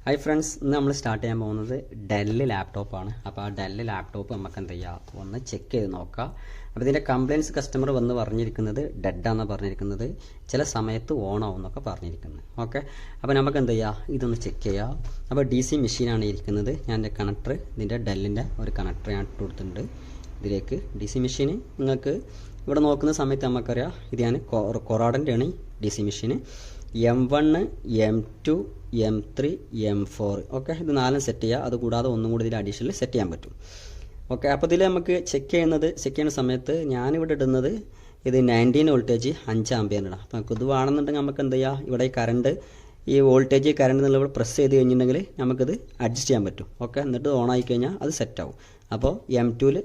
Hi friends, ഇന്ന് നമ്മൾ start ചെയ്യാൻ പോകുന്നത് ഡെല്ല് ലാപ്ടോപ്പാണ്. അപ്പോൾ ആ ഡെല്ല് ലാപ്ടോപ്പ് നമുക്ക് എന്ത് ചെയ്യാം, ഒന്ന് ചെക്ക് ചെയ്ത് നോക്കാം. അപ്പോൾ ഇതിൻ്റെ കംപ്ലയിൻസ് കസ്റ്റമർ വന്ന് പറഞ്ഞിരിക്കുന്നത് ഡെഡാണെന്ന് പറഞ്ഞിരിക്കുന്നത്, ചില സമയത്ത് ഓൺ ആവും എന്നൊക്കെ പറഞ്ഞിരിക്കുന്നത്. ഓക്കെ, അപ്പോൾ നമുക്ക് എന്ത് ചെയ്യാം, ഇതൊന്ന് ചെക്ക് ചെയ്യാം. അപ്പോൾ DC മെഷീനാണ് ഇരിക്കുന്നത്. ഞാൻ എൻ്റെ കണക്ടർ, ഇതിൻ്റെ ഡെല്ലിൻ്റെ ഒരു കണക്ടർ ഞാൻ ഇട്ട് കൊടുത്തിട്ടുണ്ട് ഇതിലേക്ക്. DC മെഷീന് നിങ്ങൾക്ക് ഇവിടെ നോക്കുന്ന സമയത്ത് നമുക്കറിയാം, ഇത് ഞാൻ കൊറാഡൻ്റെ ആണ് DC മെഷീന്. M1, M2, M3, M4 okay, ഇത് 4 സെറ്റ് ചെയ്യുക. അതുകൂടാതെ ഒന്നും കൂടി ഇതിൽ അഡീഷണൽ സെറ്റ് ചെയ്യാൻ പറ്റും. ഓക്കെ, അപ്പോൾ ഇതിൽ നമുക്ക് ചെക്ക് ചെയ്യുന്ന സമയത്ത് ഞാനിവിടെ ഇടുന്നത് ഇത് 19 വോൾട്ടേജ് 5 ആമ്പിയറിനാണ്. അപ്പോൾ നമുക്ക് ഇത് വേണമെന്നുണ്ടെങ്കിൽ നമുക്ക് എന്ത് ചെയ്യാം, ഇവിടെ ഈ വോൾട്ടേജ് കറണ്ട് എന്നുള്ള പ്രസ് ചെയ്ത് കഴിഞ്ഞിട്ടുണ്ടെങ്കിൽ നമുക്കിത് അഡ്ജസ്റ്റ് ചെയ്യാൻ പറ്റും. ഓക്കെ, എന്നിട്ട് ഓൺ ആയി കഴിഞ്ഞാൽ അത് സെറ്റാവും. അപ്പോൾ M2ൽ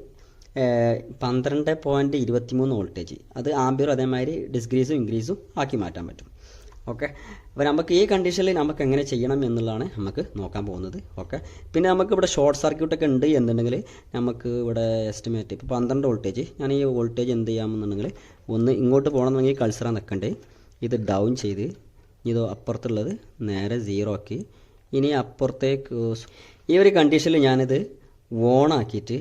12.23 വോൾട്ടേജ്, അത് ആമ്പിയർ അതേമാതിരി ഡിസ്ക്രീസും ഇൻക്രീസും ആക്കി മാറ്റാൻ പറ്റും. ഓക്കെ, അപ്പോൾ നമുക്ക് ഈ കണ്ടീഷനിൽ നമുക്ക് എങ്ങനെ ചെയ്യണം എന്നുള്ളതാണ് നമുക്ക് നോക്കാൻ പോകുന്നത്. ഓക്കെ, പിന്നെ നമുക്ക് ഇവിടെ ഷോർട്ട് സർക്യൂട്ടൊക്കെ ഉണ്ട് എന്നുണ്ടെങ്കിൽ നമുക്ക് ഇവിടെ എസ്റ്റിമേറ്റ് ഇപ്പോൾ 12 വോൾട്ടേജ്, ഞാൻ ഈ വോൾട്ടേജ് എന്ത് ചെയ്യാമെന്നുണ്ടെങ്കിൽ ഒന്ന് ഇങ്ങോട്ട് പോകണമെന്നുണ്ടെങ്കിൽ കൾസറാൻ നിൽക്കണ്ടേ, ഇത് ഡൗൺ ചെയ്ത് ഇത് അപ്പുറത്തുള്ളത് നേരെ 0 ആക്കി, ഇനി അപ്പുറത്തേക്ക് ഈ ഒരു കണ്ടീഷനിൽ ഞാനിത് ഓൺ ആക്കിയിട്ട്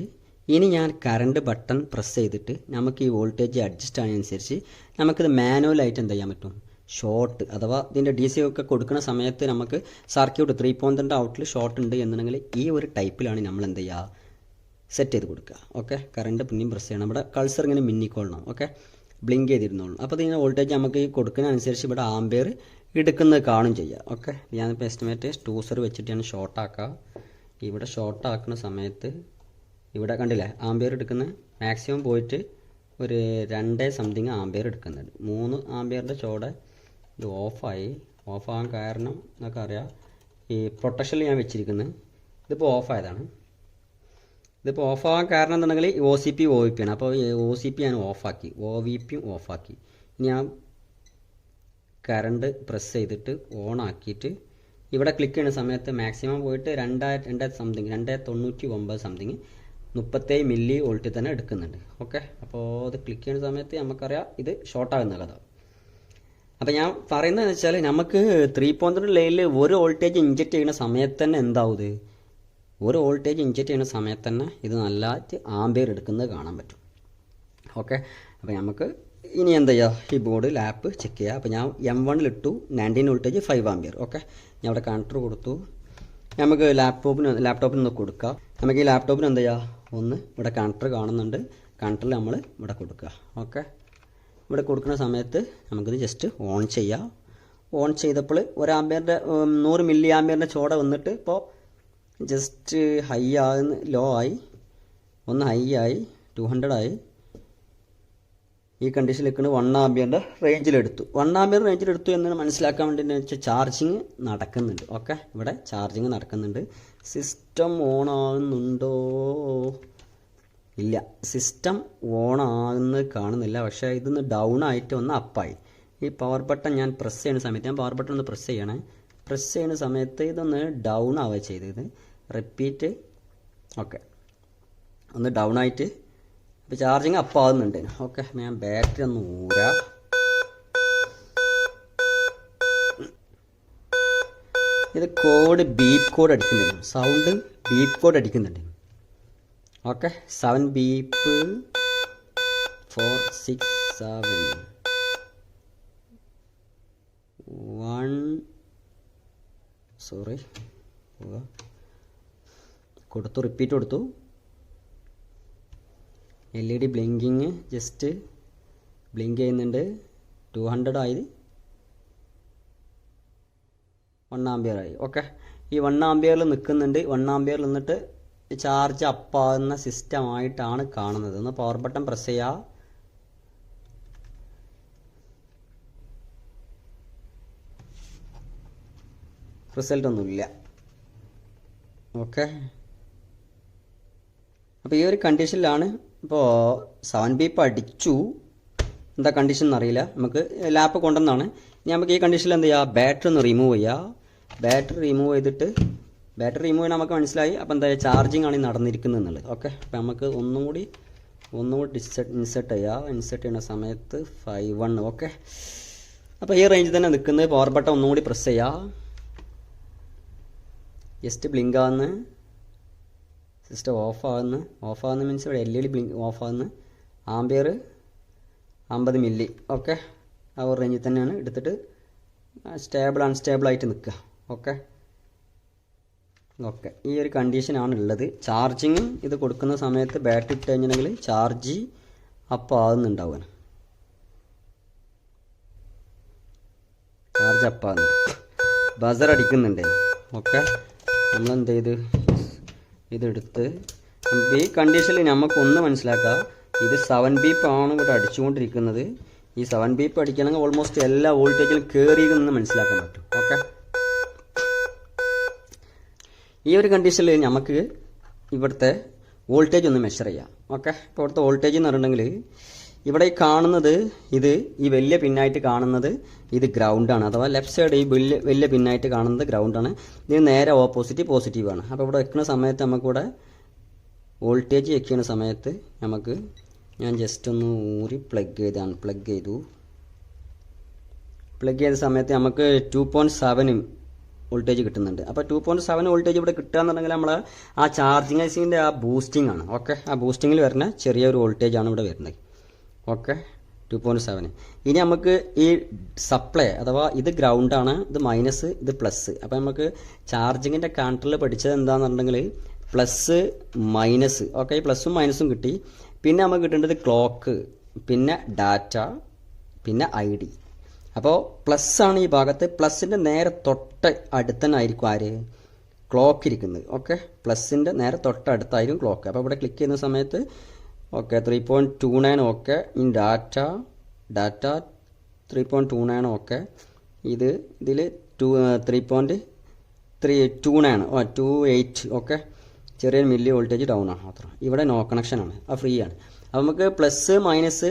ഇനി ഞാൻ കറണ്ട് ബട്ടൺ പ്രസ് ചെയ്തിട്ട് നമുക്ക് ഈ വോൾട്ടേജ് അഡ്ജസ്റ്റ് ആയതനുസരിച്ച് നമുക്കിത് മാനുവലായിട്ട് എന്ത് ചെയ്യാൻ പറ്റും, ഷോർട്ട് അഥവാ ഇതിൻ്റെ DC ഒക്കെ കൊടുക്കുന്ന സമയത്ത് നമുക്ക് സർക്യൂട്ട് 3.2 ഔട്ടിൽ ഷോർട്ട് ഉണ്ട് എന്നുണ്ടെങ്കിൽ ഈ ഒരു ടൈപ്പിലാണ് നമ്മൾ എന്ത് ചെയ്യുക, സെറ്റ് ചെയ്ത് കൊടുക്കുക. ഓക്കെ, കറണ്ട് പിന്നെയും പ്രസ് ചെയ്യണം, ഇവിടെ കൾസർ ഇങ്ങനെ മിന്നിക്കൊള്ളണം. Okay, blink ചെയ്തിരുന്നോളൂ. അപ്പോൾ ഇതിൻ്റെ വോൾട്ടേജ് നമുക്ക് ഈ കൊടുക്കുന്നതനുസരിച്ച് ഇവിടെ ആംബിയർ എടുക്കുന്നത് കാണും ചെയ്യുക. ഓക്കെ, ഞാനിപ്പോൾ എസ്റ്റിമേറ്റ് ടൂസർ വെച്ചിട്ടാണ് ഷോർട്ടാക്കുക. ഇവിടെ ഷോർട്ടാക്കുന്ന സമയത്ത് ഇവിടെ കണ്ടില്ലേ, ആംബിയർ എടുക്കുന്ന മാക്സിമം പോയിട്ട് ഒരു 2 സംതിങ് ആംബിയർ എടുക്കുന്നുണ്ട്. 3 ആംബിയറിൻ്റെ ചോടെ ഇത് ഓഫാകാൻ കാരണം എന്നൊക്കെ അറിയാം, ഈ പ്രൊട്ടക്ഷനിൽ ഞാൻ വെച്ചിരിക്കുന്നത് ഇതിപ്പോൾ ഓഫായതാണ്. ഇതിപ്പോൾ ഓഫാകാൻ കാരണം എന്നുണ്ടെങ്കിൽ OCP OVP ആണ്. അപ്പോൾ OCP ഞാൻ ഓഫാക്കി, OVP ഓഫാക്കി. ഞാൻ കറണ്ട് പ്രസ് ചെയ്തിട്ട് ഓൺ ആക്കിയിട്ട് ഇവിടെ ക്ലിക്ക് ചെയ്യുന്ന സമയത്ത് മാക്സിമം പോയിട്ട് 2 സംതിങ് 2.99 സംതിങ് 37 മില്ലി വോൾട്ടിൽ തന്നെ എടുക്കുന്നുണ്ട്. ഓക്കെ, അപ്പോൾ ഇത് ക്ലിക്ക് ചെയ്യുന്ന സമയത്ത് നമുക്കറിയാം ഇത് ഷോർട്ടാകുന്ന കഥ. അപ്പോൾ ഞാൻ പറയുന്നതെന്ന് വെച്ചാൽ നമുക്ക് 3.2 ലൈനിൽ ഒരു വോൾട്ടേജ് ഇഞ്ചക്ട് ചെയ്യുന്ന സമയത്ത് തന്നെ എന്താവും, ഒരു വോൾട്ടേജ് ഇഞ്ചക്ട് ചെയ്യുന്ന സമയത്ത് തന്നെ ഇത് നല്ലതായിട്ട് ആംബിയർ എടുക്കുന്നത് കാണാൻ പറ്റും. ഓക്കെ, അപ്പോൾ നമുക്ക് ഇനി എന്താ ചെയ്യുക, ഈ ബോർഡ് ലാപ്പ് ചെക്ക് ചെയ്യുക. അപ്പോൾ ഞാൻ M1 ഇട്ടു 19 വോൾട്ടേജ് 5 ആംബിയർ. ഓക്കെ, ഞാൻ ഇവിടെ കണക്ടർ കൊടുത്തു. നമുക്ക് ലാപ്ടോപ്പിന് ഒന്ന് കൊടുക്കുക. നമുക്ക് ഈ ലാപ്ടോപ്പിന് എന്താ ചെയ്യുക, ഒന്ന് ഇവിടെ കണക്ടർ കാണുന്നുണ്ട്, കണക്ടറിൽ നമ്മൾ ഇവിടെ കൊടുക്കുക. ഓക്കെ, ഇവിടെ കൊടുക്കുന്ന സമയത്ത് നമുക്കിത് ജസ്റ്റ് ഓൺ ചെയ്യാം. ഓൺ ചെയ്തപ്പോൾ 1 ആംബിയറിൻ്റെ 100 മില്ലി ആംബിയറിൻ്റെ ചോട വന്നിട്ട് ഇപ്പോൾ ജസ്റ്റ് ഹൈ ആകുന്ന ലോ ആയി, ഒന്ന് ഹൈ ആയി 200 ആയി. ഈ കണ്ടീഷനിൽ നിൽക്കുന്നത് 1 ആംബിയറിൻ്റെ റേഞ്ചിലെടുത്തു. 1 ആംബിയർ റേഞ്ചിലെടുത്തു എന്ന് മനസ്സിലാക്കാൻ വേണ്ടി വെച്ചാൽ ചാർജിങ് നടക്കുന്നുണ്ട്. ഓക്കെ, ഇവിടെ ചാർജിങ് നടക്കുന്നുണ്ട്. സിസ്റ്റം ഓൺ ആകുന്നുണ്ടോ, ഇല്ല, സിസ്റ്റം ഓൺ ആകുന്നത് കാണുന്നില്ല. പക്ഷേ ഇതൊന്ന് ഡൗൺ ആയിട്ട് ഒന്ന് അപ്പായി. ഈ പവർ ബട്ടൺ ഞാൻ പ്രസ് ചെയ്യുന്ന സമയത്ത്, ഞാൻ പവർ ബട്ടൺ ഒന്ന് പ്രസ് ചെയ്യണേ, പ്രസ് ചെയ്യുന്ന സമയത്ത് ഇതൊന്ന് ഡൗൺ ആവുക ചെയ്തത്. റിപ്പീറ്റ്. ഓക്കെ, ഒന്ന് ഡൗൺ ആയിട്ട് ഇപ്പോൾ ചാർജിങ് അപ്പാകുന്നുണ്ട്. ഓക്കെ, ഞാൻ ബാറ്ററി ഒന്ന് ഊരാം. ഇത് ബീപ്പ് കോഡ് അടിക്കുന്നുണ്ട്, സൗണ്ട് ബീപ്പ് കോഡ് അടിക്കുന്നുണ്ട്. ഓക്കെ, 7 ബീപ്പ് 4 6 7 1 സോറി കൊടുത്തു, റിപ്പീറ്റ് കൊടുത്തു. LED ബ്ലിങ്കിങ് ജസ്റ്റ് ബ്ലിങ്ക് ചെയ്യുന്നുണ്ട്. 200 ആയി, 1 ആംബിയർ ആയി. ഓക്കെ, ഈ 1 ആംബിയറിൽ നിൽക്കുന്നുണ്ട്. 1 ആംബിയറിൽ നിന്നിട്ട് ചാർജ് അപ്പാകുന്ന സിസ്റ്റമായിട്ടാണ് കാണുന്നത്. ഒന്ന് പവർ ബട്ടൺ പ്രസ് ചെയ്യുക. റിസൾട്ട് ഒന്നുമില്ല. ഓക്കെ, അപ്പോൾ ഈ ഒരു കണ്ടീഷനിലാണ് ഇപ്പോൾ 7 ബീപ്പ് അടിച്ചു. എന്താ കണ്ടീഷൻ എന്നറിയില്ല, നമുക്ക് ലാപ്പ് കൊണ്ടുവന്നാണ്. ഇനി നമുക്ക് ഈ കണ്ടീഷനിൽ എന്ത് ചെയ്യുക, ബാറ്ററി ഒന്ന് റിമൂവ് ചെയ്യുക. ബാറ്ററി റിമൂവ് ചെയ്തിട്ട് ചെയ്യാൻ നമുക്ക് മനസ്സിലായി. അപ്പോൾ എന്താ ചാർജിങ് ആണ് നടന്നിരിക്കുന്നത് എന്നുള്ളത്. ഓക്കെ, അപ്പോൾ നമുക്ക് ഒന്നും കൂടി ഇൻസെർട്ട് ചെയ്യുന്ന സമയത്ത് 5.1. ഓക്കെ, അപ്പോൾ ഈ റേഞ്ചിൽ തന്നെ നിൽക്കുന്നത്. പവർ ബട്ടൺ ഒന്നും കൂടി പ്രസ് ചെയ്യുക. ജസ്റ്റ് ബ്ലിങ്ക് ആകുന്ന, സിസ്റ്റം ഓഫാകുന്ന മീൻസ് ഇവിടെ LED ബ്ലിങ്ക് ഓഫാകുന്ന. Ampere 50 milli. ഓക്കെ, ആ ഒരു റേഞ്ചിൽ തന്നെയാണ് എടുത്തിട്ട് സ്റ്റേബിൾ അൺസ്റ്റേബിളായിട്ട് നിൽക്കുക. ഓക്കെ, ഈ ഒരു കണ്ടീഷനാണ് ഉള്ളത്. ചാർജിങ്ങും ഇത് കൊടുക്കുന്ന സമയത്ത് ബാറ്ററി ഇട്ട് കഴിഞ്ഞിട്ടുണ്ടെങ്കിൽ ചാർജ് അപ്പ് ആകുന്നുണ്ടാവുക, ചാർജ് അപ്പ് ആകുന്നുണ്ട്. ബസർ അടിക്കുന്നുണ്ട്. ഓക്കെ, നമ്മളെന്ത് ചെയ്ത് ഇതെടുത്ത് ഈ കണ്ടീഷനിൽ നമുക്കൊന്ന് മനസ്സിലാക്കാം, ഇത് 7 ബീപ്പ് ആണ് ഇവിടെ അടിച്ചുകൊണ്ടിരിക്കുന്നത്. ഈ 7 ബീപ്പ് അടിക്കണമെങ്കിൽ ഓൾമോസ്റ്റ് എല്ലാ വോൾട്ടേജിലും കയറിയെന്ന് മനസ്സിലാക്കാൻ പറ്റും. ഓക്കെ, ഈ ഒരു കണ്ടീഷനിൽ നമുക്ക് ഇവിടുത്തെ വോൾട്ടേജ് ഒന്ന് മെഷർ ചെയ്യാം. ഓക്കെ, ഇപ്പോൾ ഇവിടുത്തെ വോൾട്ടേജ് എന്ന് പറഞ്ഞിട്ടുണ്ടെങ്കിൽ ഇവിടെ ഈ കാണുന്നത്, ഈ വലിയ പിന്നായിട്ട് കാണുന്നത് ഇത് ഗ്രൗണ്ടാണ്, അഥവാ ലെഫ്റ്റ് സൈഡ് ഈ വലിയ പിന്നായിട്ട് കാണുന്നത് ഗ്രൗണ്ടാണ്. ഇതിന് നേരെ ഓപ്പോസിറ്റ് പോസിറ്റീവാണ്. അപ്പോൾ ഇവിടെ വെക്കുന്ന സമയത്ത് നമുക്കിവിടെ വോൾട്ടേജ് ചെക്ക് ചെയ്യുന്ന സമയത്ത് നമുക്ക്, ഞാൻ ജസ്റ്റ് ഒന്ന് ഊരി പ്ലഗ് ചെയ്ത സമയത്ത് നമുക്ക് 2.7 വോൾട്ടേജ് കിട്ടുന്നുണ്ട്. അപ്പോൾ 2.7 വോൾട്ടേജ് ഇവിടെ കിട്ടുക എന്നുണ്ടെങ്കിൽ നമ്മൾ ആ ചാർജിങ് ഐസിൻ്റെ ആ ബൂസ്റ്റിംഗ് ആണ്. ഓക്കെ, ആ ബൂസ്റ്റിങ്ങിൽ വരുന്ന ചെറിയൊരു വോൾട്ടേജ് ആണ് ഇവിടെ വരുന്നത്. ഓക്കെ, 2.7. ഇനി നമുക്ക് ഈ സപ്ലൈ, അഥവാ ഇത് ഗ്രൗണ്ടാണ്, ഇത് മൈനസ്, ഇത് പ്ലസ്. അപ്പോൾ നമുക്ക് ചാർജിങ്ങിൻ്റെ കൗണ്ടറിൽ പഠിച്ചത് എന്താണെന്ന് പറഞ്ഞിട്ടുണ്ടെങ്കിൽ പ്ലസ് മൈനസ്. ഓക്കെ, ഈ പ്ലസും മൈനസും കിട്ടി. പിന്നെ നമുക്ക് കിട്ടേണ്ടത് ക്ലോക്ക്, പിന്നെ ഡാറ്റ, പിന്നെ ID. അപ്പോൾ പ്ലസ് ആണ് ഈ ഭാഗത്ത്. പ്ലസിൻ്റെ നേരെ തൊട്ട് അടുത്തന്നായിരിക്കും ആര്, ക്ലോക്ക് ഇരിക്കുന്നത്. ഓക്കെ, പ്ലസിൻ്റെ നേരെ തൊട്ടടുത്തായിരിക്കും ക്ലോക്ക്. അപ്പോൾ ഇവിടെ ക്ലിക്ക് ചെയ്യുന്ന സമയത്ത് okay 3.29. Okay, in data 3.29. Okay, ഇതിൽ 3.29 28. ഓക്കെ, ചെറിയ മില്ലി വോൾട്ടേജ് ഡൗൺ ആണ് മാത്രം. ഇവിടെ നോ കണക്ഷനാണ്, ആ ഫ്രീ ആണ്. അപ്പോൾ നമുക്ക് plus minus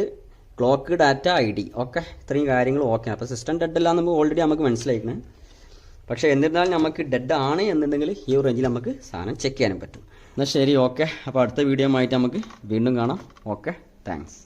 clock data ID. Okay, ഇത്രയും കാര്യങ്ങൾ ഓക്കെ. അപ്പോൾ സിസ്റ്റം ഡെഡ് അല്ല എന്ന് ഓൾറെഡി നമുക്ക് മനസ്സിലായിരിക്കണം. പക്ഷേ എന്നിരുന്നാലും നമുക്ക് ഡെഡ് ആണ് എന്നുണ്ടെങ്കിൽ ഈ ഒരു റേഞ്ചിൽ നമുക്ക് സാധനം ചെക്ക് ചെയ്യാനും പറ്റും. എന്നാൽ ശരി, ഓക്കെ. അപ്പോൾ അടുത്ത വീഡിയോ ആയിട്ട് നമുക്ക് വീണ്ടും കാണാം. Okay, thanks.